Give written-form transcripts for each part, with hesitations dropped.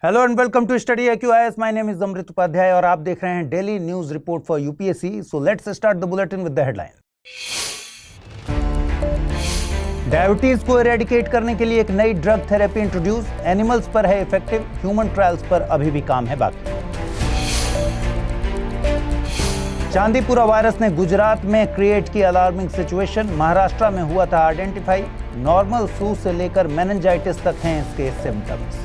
Hello and welcome to study IQIS। My name is Amrit Upadhyay और आप देख रहे हैं daily news report for UPSC. So let's start the bulletin with the headline. Diabetes को eradicate करने के लिए एक नई ड्रग थेरेपी इंट्रोड्यूस। एनिमल्स पर है इफेक्टिव, ह्यूमन ट्रायल्स पर अभी भी काम है बाकी। चांदीपुरा वायरस ने गुजरात में क्रिएट की अलार्मिंग सिचुएशन। महाराष्ट्र में हुआ था आइडेंटिफाई। नॉर्मल फ्लू से लेकर मेनिंजाइटिस तक हैं इसके सिम्टम्स।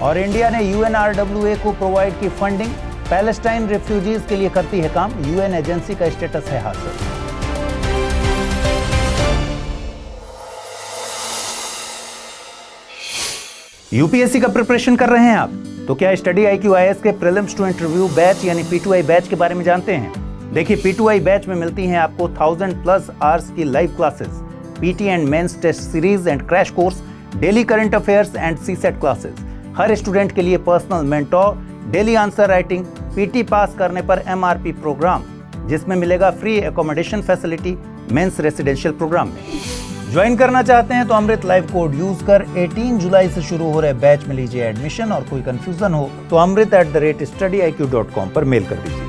और इंडिया ने UNRWA को प्रोवाइड की फंडिंग। पैलेस्टाइन रिफ्यूजीज के लिए करती है काम। UN एजेंसी का स्टेटस है हासिल। यूपीएससी का प्रिपरेशन कर रहे हैं आप, तो क्या स्टडी IQIS के प्रीलिम्स टू इंटरव्यू बैच यानी P2I बैच के बारे में जानते हैं? देखिए, P2I बैच में मिलती हैं आपको 1000+ आवर्स की live classes, PT and mains test series and crash course, daily current affairs and CSET classes. हर स्टूडेंट के लिए personal mentor, daily answer writing, PT pass करने पर MRP प्रोग्राम, जिसमें मिलेगा free accommodation facility mains residential program में। Join करना चाहते हैं तो अमृत लाइव कोड यूज कर 18 जुलाई से शुरू हो रहे बैच में लीजिए एडमिशन। और कोई कंफ्यूजन हो तो amrit@studiiq.com पर मेल कर दीजिए।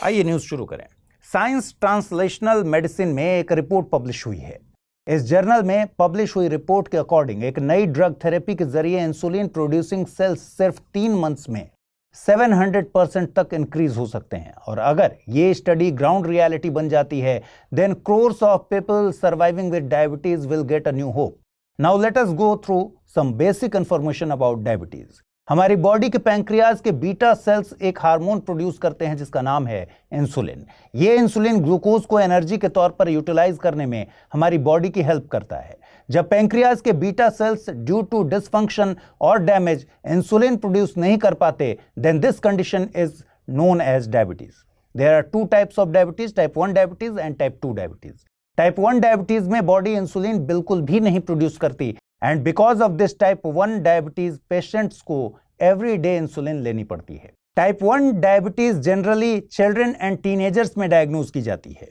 आइए न्यूज शुरू करें। साइंस ट्रांसलेशनल मेडिसिन में एक रिपोर्ट पब्लिश हुई है। इस जर्नल में पब्लिश हुई रिपोर्ट के अकॉर्डिंग एक नई ड्रग थेरेपी के जरिए इंसुलिन प्रोड्यूसिंग सेल्स सिर्फ 3 मंथ्स में 700% तक इंक्रीज हो सकते हैं। और अगर ये स्टडी ग्राउंड रियलिटी बन जाती है, then crores of people surviving with diabetes will get a new hope. Now let us go through some basic information about diabetes. हमारी बॉडी के पैंक्रियाज के बीटा सेल्स एक हार्मोन प्रोड्यूस करते हैं जिसका नाम है इंसुलिन। ये इंसुलिन ग्लूकोज को एनर्जी के तौर पर यूटिलाइज करने में हमारी बॉडी की हेल्प करता है। जब पैंक्रियाज के beta cells due to dysfunction और डैमेज इंसुलिन प्रोड्यूस नहीं कर पाते, then this condition is known as diabetes. There are 2 types of diabetes, type 1 diabetes and type 2 diabetes. Type 1 diabetes में बॉडी इंसुलिन बिल्कुल भी नहीं प्रोड्यूस करती and because of this type 1 diabetes patients को every day insulin लेनी पड़ती है। Type 1 diabetes generally children and teenagers में डायग्नोज की जाती है।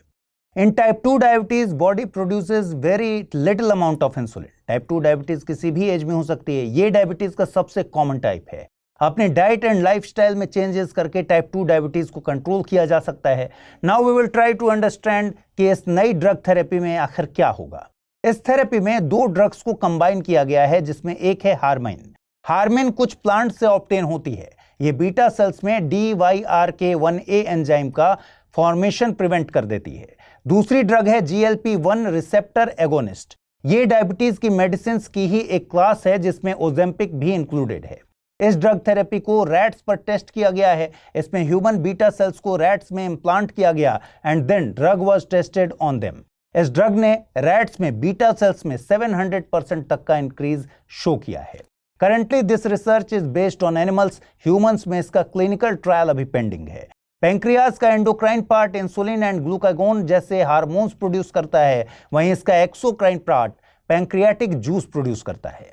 In type 2 diabetes body produces very little amount of insulin. Type 2 diabetes किसी भी एज में हो सकती है। ये डायबिटीज का सबसे कॉमन टाइप है। अपने डाइट एंड लाइफस्टाइल में चेंजेस करके टाइप 2 डायबिटीज को कंट्रोल किया जा सकता है। Now we will try to understand कि इस नई ड्रग थेरेपी में आखिर क्या होगा। इस थेरेपी में 2 ड्रग्स को कंबाइन किया गया है, जिसमें एक है हार्मिन। हार्मिन कुछ प्लांट से ऑब्टेन होती है। ये बीटा सेल्स में DYRK1A एंजाइम का फॉर्मेशन प्रिवेंट कर देती है। दूसरी ड्रग है GLP-1 रिसेप्टर एगोनिस्ट। ये डायबिटीज की मेडिसिन की ही एक क्लास है जिसमें ओजेम्पिक भी इंक्लूडेड है। इस ड्रग थेरेपी को रैट्स पर टेस्ट किया गया है। इसमें ह्यूमन बीटा सेल्स को रैट्स में इम्प्लांट किया गया and then drug was tested on them. इस ड्रग ने रैट्स में बीटा सेल्स में 700% तक का इंक्रीज शो किया है। Currently, this research is based on animals. Humans में इसका क्लिनिकल ट्रायल अभी पेंडिंग है। पैंक्रियाज का endocrine part insulin and glucagon जैसे हार्मोन्स प्रोड्यूस करता है, वहीं इसका exocrine part pancreatic juice produce करता है।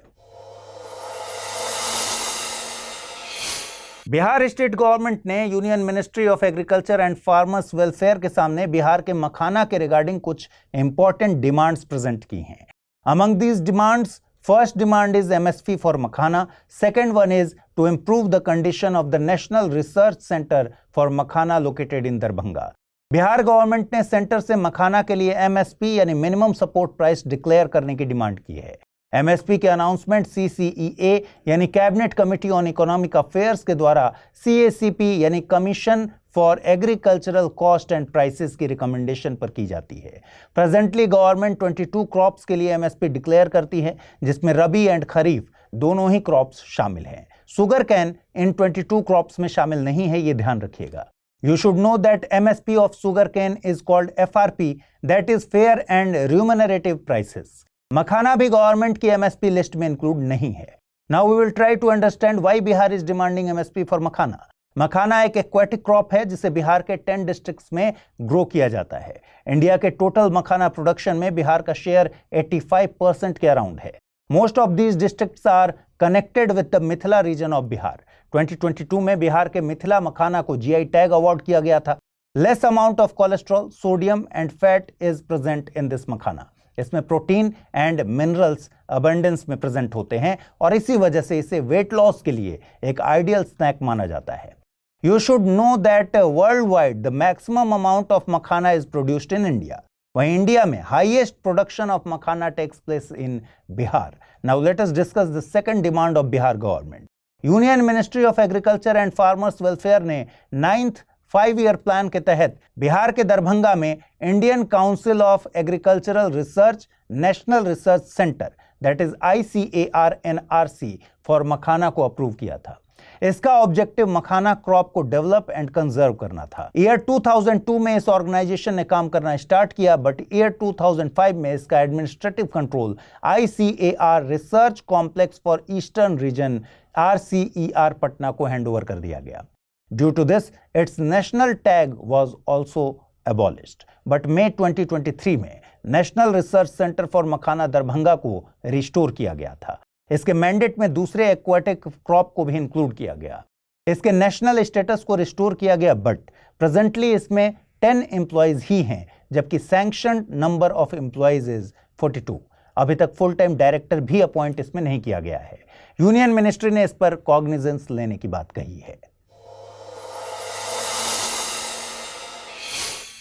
बिहार स्टेट गवर्नमेंट ने union ministry of agriculture and farmers welfare के सामने बिहार के मखाना के रिगार्डिंग कुछ इंपॉर्टेंट डिमांड्स प्रेजेंट की हैं। Among these demands, first demand is MSP for makhana. Second one is to improve the condition of the National Research Center for makhana located in Darbhanga. Bihar government ने centre से मखाना के लिए MSP यानी minimum support price declare करने की demand की है। MSP के अनाउंसमेंट CCEA यानी cabinet committee on economic affairs के द्वारा CACP यानी commission for agricultural cost and prices की रिकमेंडेशन पर की जाती है। प्रेजेंटली गवर्नमेंट 22 क्रॉप्स के लिए MSP डिक्लेयर करती है, जिसमें रबी एंड खरीफ दोनों ही क्रॉप्स शामिल हैं। शुगर कैन इन 22 क्रॉप्स में शामिल नहीं है, ये ध्यान रखिएगा। You should know that MSP of sugarcane is called FRP, that is fair and remunerative prices. मखाना भी गवर्नमेंट की MSP लिस्ट में इंक्लूड नहीं है। Now we will try to understand why Bihar is demanding MSP for मखाना। मखाना एक aquatic crop है जिसे बिहार के 10 districts में ग्रो किया जाता है। इंडिया के टोटल मखाना प्रोडक्शन में बिहार का शेयर 85% के अराउंड है। Most of these districts are connected with the Mithila region of Bihar. 2022 में बिहार के मिथिला मखाना को GI टैग अवार्ड किया गया था। Less amount of cholesterol, sodium and fat is present in this makhana. इसमें प्रोटीन एंड मिनरल्स अबंडेंस में प्रेजेंट होते हैं और इसी वजह से इसे वेट लॉस के लिए एक आइडियल स्नैक माना जाता है। You should know that worldwide the maximum amount of makhana is produced in India. वहीं इंडिया में highest production of makhana takes place in Bihar. Now let us discuss the second demand of Bihar government. Union Ministry of Agriculture and Farmers Welfare ने 9th 5-year plan के तहत बिहार के दरभंगा में Indian Council of Agricultural Research National Research Centre that is ICAR-NRC for makhana को approve किया था। इसका objective makhana crop को डेवलप एंड कंजर्व करना था। ईयर 2002 में इस ऑर्गेनाइजेशन ने काम करना स्टार्ट किया, बट ईयर 2005 में इसका administrative control ICAR Research Complex for Eastern Region RCER Patna को हैंडओवर कर दिया गया। Due to this its national tag was also abolished, but May 2023 में National Research Centre for makhana Darbhanga को रिस्टोर किया गया था। इसके मैंडेट में दूसरे एक्वाटिक क्रॉप को भी इंक्लूड किया गया। इसके नेशनल स्टेटस को रिस्टोर किया गया, बट प्रेजेंटली इसमें 10 एम्प्लॉयज ही हैं, जबकि sanctioned number of employees is 42। अभी तक फुल टाइम डायरेक्टर भी अपॉइंट इसमें नहीं किया गया है। यूनियन मिनिस्ट्री ने इस पर कॉग्निजेंस लेने की बात कही है।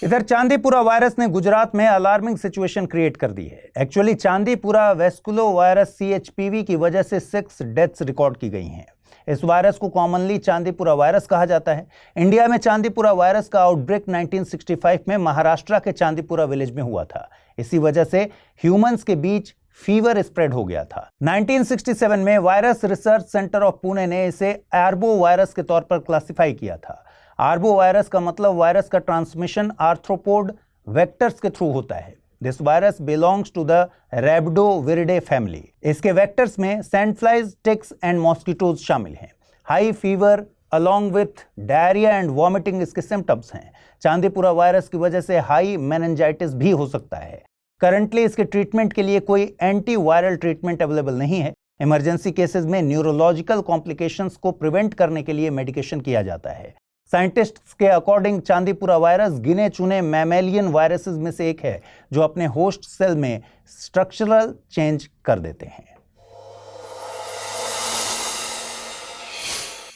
इधर चांदीपुरा वायरस ने गुजरात में अलार्मिंग सिचुएशन क्रिएट कर दी है। एक्चुअली चांदीपुरा वेस्कुलो वायरस CHPV की वजह से 6 डेथ्स रिकॉर्ड की गई हैं। इस वायरस को कॉमनली चांदीपुरा वायरस कहा जाता है। इंडिया में चांदीपुरा वायरस का आउटब्रेक 1965 में महाराष्ट्र के चांदीपुरा विलेज में हुआ था। इसी वजह से ह्यूमंस के बीच फीवर स्प्रेड हो गया था। 1967 में virus research centre of Pune ने इसे आर्बो वायरस के तौर पर क्लासिफाई किया था। आर्बो वायरस का मतलब वायरस का ट्रांसमिशन आर्थ्रोपोड वेक्टर्स के थ्रू होता है। This virus belongs to the Rhabdoviridae family. इसके वेक्टर्स में सैंडफ्लाइज, टिक्स एंड मॉस्किटोज शामिल हैं। High fever along with diarrhoea and vomiting इसके सिम्टम्स हैं। चांदीपुरा वायरस की वजह से हाई मेनिंजाइटिस भी हो सकता है। करंटली इसके ट्रीटमेंट के लिए कोई एंटी वायरल ट्रीटमेंट अवेलेबल नहीं है। इमरजेंसी केसेस में न्यूरोलॉजिकल कॉम्प्लिकेशंस को प्रिवेंट करने के लिए मेडिकेशन किया जाता है। साइंटिस्ट्स के अकॉर्डिंग चांदीपुरा वायरस गिने चुने मैमेलियन वायरसेस में से एक है जो अपने होस्ट सेल में स्ट्रक्चरल चेंज कर देते हैं।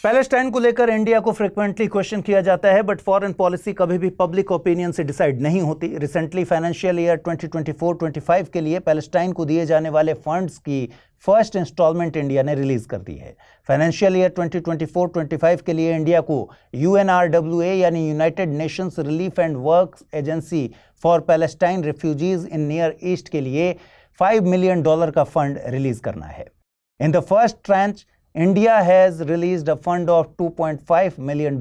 पैलेस्टाइन को लेकर इंडिया को फ्रीक्वेंटली क्वेश्चन किया जाता है, बट फॉरेन पॉलिसी कभी भी पब्लिक ओपिनियन से डिसाइड नहीं होती। रिसेंटली फाइनेंशियल ईयर 2024-25 के लिए पैलेस्टाइन को दिए जाने वाले फंड्स की फर्स्ट इंस्टॉलमेंट इंडिया ने रिलीज कर दी है। फाइनेंशियल ईयर 2024-25 के लिए इंडिया को UNRWA यानी United Nations relief and works agency for Palestine refugees in near east के लिए $5 मिलियन का फंड रिलीज करना है। In the first tranche India has released a fund of $2.5 million.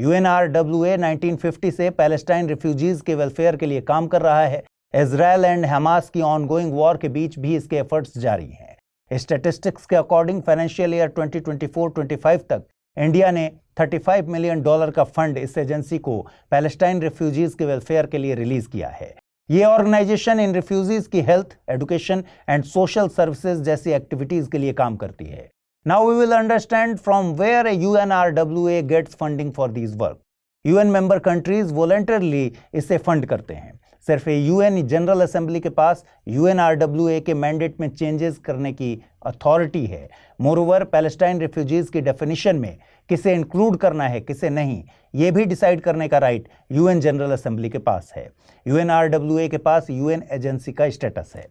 UNRWA 1950 से पैलेस्टाइन रिफ्यूजीज के welfare के लिए काम कर रहा है। इजराइल एंड हमास की ऑनगोइंग वॉर के बीच भी इसके एफर्ट्स जारी हैं। स्टैटिस्टिक्स के अकॉर्डिंग फाइनेंशियल ईयर 2024-25 तक इंडिया ने $35 मिलियन का फंड इस एजेंसी को पैलेस्टाइन रिफ्यूजीज के वेलफेयर के लिए रिलीज किया है। ये ऑर्गेनाइजेशन इन रिफ्यूजीज की health, education and social services जैसी एक्टिविटीज के लिए काम करती है। Now we will understand from where a UNRWA gets funding for these work. UN member countries voluntarily इसे फंड करते हैं। सिर्फ UN जनरल असेंबली के पास UNRWA के मैंडेट में चेंजेस करने की अथॉरिटी है। मोरओवर पैलेस्टाइन रिफ्यूजीज की डेफिनेशन में किसे इंक्लूड करना है किसे नहीं, ये भी डिसाइड करने का राइट UN जनरल असेंबली के पास है। UNRWA के पास UN एजेंसी का स्टेटस है।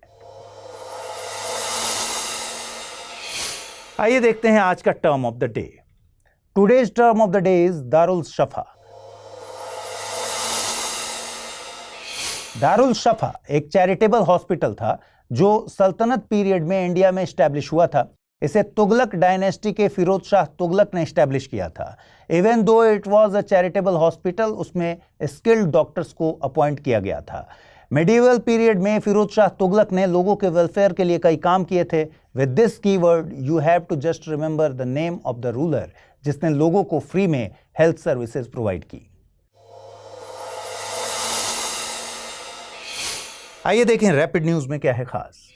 आइए देखते हैं आज का term of the day. Today's term of the day is Darul Shifa. Darul Shifa एक चैरिटेबल हॉस्पिटल था जो सल्तनत पीरियड में इंडिया में एस्टैब्लिश हुआ था। इसे तुगलक डायनेस्टी के फिरोज शाह तुगलक ने एस्टैब्लिश किया था। Even though it was a charitable hospital, उसमें स्किल्ड डॉक्टर्स को अपॉइंट किया गया था। मेडिवल पीरियड में फिरोज शाह तुगलक ने लोगों के वेलफेयर के लिए कई काम किए थे। With this keyword you have to just remember the name of the ruler जिसने लोगों को फ्री में हेल्थ सर्विसेज प्रोवाइड की। आइए देखें रैपिड न्यूज में क्या है खास।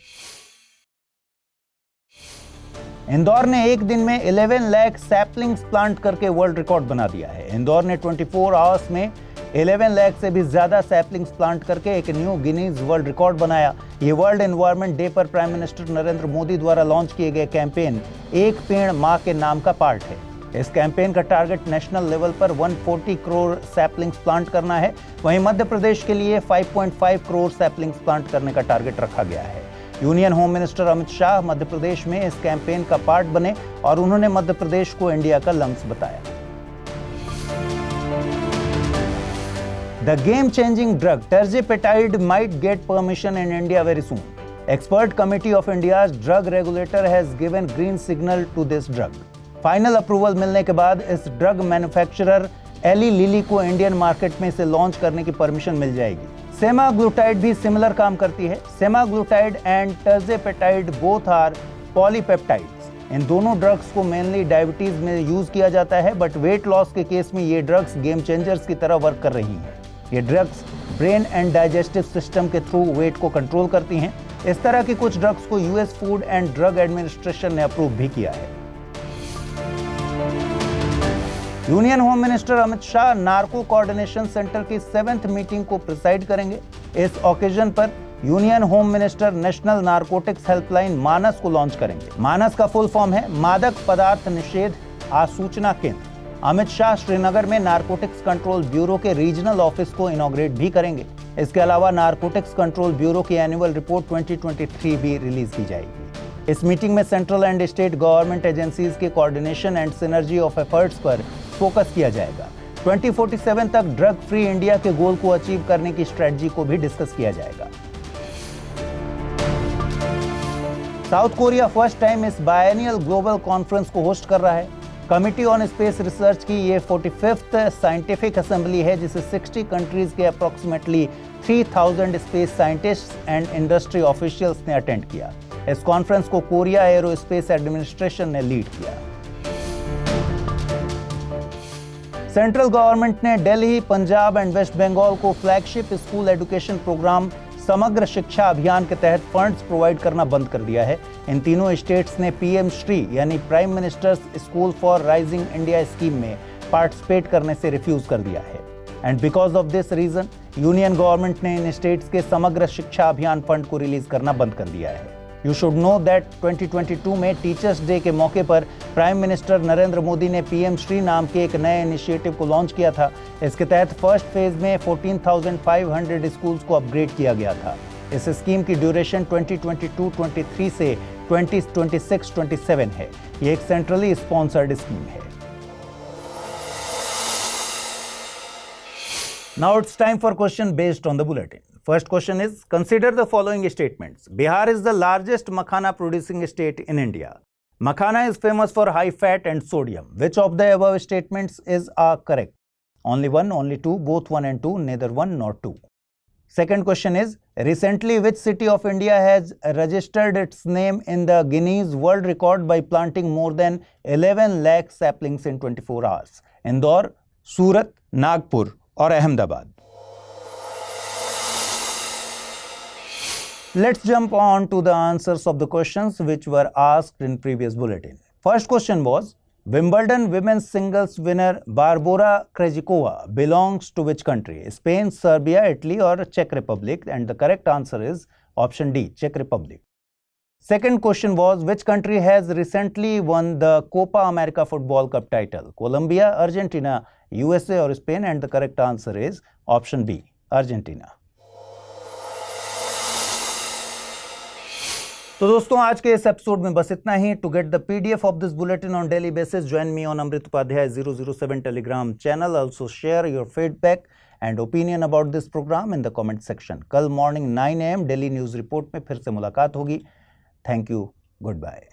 इंदौर ने एक दिन में 11 लाख सैपलिंग्स प्लांट करके वर्ल्ड रिकॉर्ड बना दिया है। इंदौर ने 24 आवर्स में 11 लाख से भी ज्यादा सैपलिंग्स प्लांट करके एक न्यू गिनीज वर्ल्ड रिकॉर्ड बनाया। ये वर्ल्ड एनवायरनमेंट डे पर प्राइम मिनिस्टर नरेंद्र मोदी द्वारा लॉन्च किए गए कैंपेन एक पेड़ मां के नाम का पार्ट है। इस कैंपेन का टारगेट नेशनल लेवल पर 140 करोड़ सैपलिंग्स प्लांट करना है। वहीं मध्य प्रदेश के लिए 5.5 करोड़ सैपलिंग्स प्लांट करने का टारगेट रखा गया है। Union Home Minister Amit Shah Madhya Pradesh में इस कैंपेन का पार्ट बने और उन्होंने मध्य प्रदेश को इंडिया का लंग्स बताया। The game-changing drug tirzepatide might get permission in India very soon. Expert committee of India's drug regulator has given green signal to this drug. Final approval मिलने के बाद इस ड्रग मैन्युफैक्चरर एली लिली को Indian market में इसे launch करने की permission मिल जाएगी। सेमाग्लूटाइड भी सिमिलर काम करती है। Semaglutide and tirzepatide both are polypeptides. इन दोनों ड्रग्स को मेनली डायबिटीज में यूज किया जाता है, बट वेट लॉस के केस में ये ड्रग्स गेम चेंजर्स की तरह वर्क कर रही हैं। ये drugs brain and digestive system के थ्रू वेट को कंट्रोल करती हैं। इस तरह की कुछ ड्रग्स को US Food and Drug Administration ने अप्रूव भी किया है। Union Home Minister Amit Shah Narco Coordination Centre की 7th मीटिंग को प्रिसाइड करेंगे। इस ओकेजन पर Union Home Minister National Narcotics Helpline Manas को लॉन्च करेंगे। मानस का फुल फॉर्म है मादक पदार्थ निषेध आसूचना केंद्र। अमित शाह श्रीनगर में नारकोटिक्स कंट्रोल ब्यूरो के रीजनल ऑफिस को इनॉग्रेट भी करेंगे। इसके अलावा नारकोटिक्स कंट्रोल ब्यूरो की एनुअल रिपोर्ट 2023 भी रिलीज की जाएगी। इस मीटिंग में central and state government agencies के coordination and synergy of efforts पर फोकस किया जाएगा। 2047 तक ड्रग फ्री इंडिया के गोल को अचीव करने की स्ट्रेटजी को भी डिस्कस किया जाएगा। साउथ कोरिया फर्स्ट टाइम इस बायनियल ग्लोबल कॉन्फ्रेंस को होस्ट कर रहा है। कमिटी ऑन स्पेस रिसर्च की ये 45th साइंटिफिक असेंबली है, जिसे 60 कंट्रीज के approximately 3000 space scientists and industry officials ने अटेंड किया। इस कॉन्फ्रेंस को कोरिया एरोस्पेस एडमिनिस्ट्रेशन ने लीड किया। सेंट्रल गवर्नमेंट ने दिल्ली, पंजाब एंड वेस्ट बंगाल को फ्लैगशिप स्कूल एजुकेशन प्रोग्राम समग्र शिक्षा अभियान के तहत फंड्स प्रोवाइड करना बंद कर दिया है। इन तीनों स्टेट्स ने पीएम श्री यानी prime ministers school for rising India scheme में पार्टिसिपेट करने से रिफ्यूज कर दिया है। And because of this reason union government ने इन स्टेट्स के समग्र शिक्षा अभियान फंड को रिलीज करना बंद कर दिया है। यू शुड नो दैट 2022 में टीचर्स डे के मौके पर प्राइम मिनिस्टर नरेंद्र मोदी ने पीएम श्री नाम के एक नए इनिशिएटिव को लॉन्च किया था। इसके तहत फर्स्ट फेज में 14,500 स्कूल्स को अपग्रेड किया गया था। इस स्कीम की ड्यूरेशन 2022-23 से 2026-27 है। ये एक सेंट्रली स्पॉन्सर्ड स्कीम है। Now it's time for question based on the bulletin. First question is, consider the following statements. Bihar is the largest makhana producing state in India. Makhana is famous for high fat and sodium. Which of the above statements is correct? Only one, only two, both one and two, neither one nor two. Second question is, recently which city of India has registered its name in the Guinness World Record by planting more than 11 lakh saplings in 24 hours? Indore, Surat, Nagpur or Ahmedabad? Let's jump on to the answers of the questions which were asked in previous bulletin. First question was, Wimbledon women's singles winner Barbora Krejcikova belongs to which country? Spain, Serbia, Italy or Czech Republic? And the correct answer is option D, Czech Republic. Second question was, which country has recently won the Copa America Football Cup title? Colombia, Argentina, USA or Spain? And the correct answer is option B, Argentina. तो दोस्तों आज के इस episode में बस इतना ही। To get the PDF of this bulletin on daily basis, join me on Amrit Upadhyay 007 Telegram channel. Also share your feedback and opinion about this programme in the comment section. कल morning 9 AM daily news report में फिर से मुलाकात होगी। Thank you, good bye.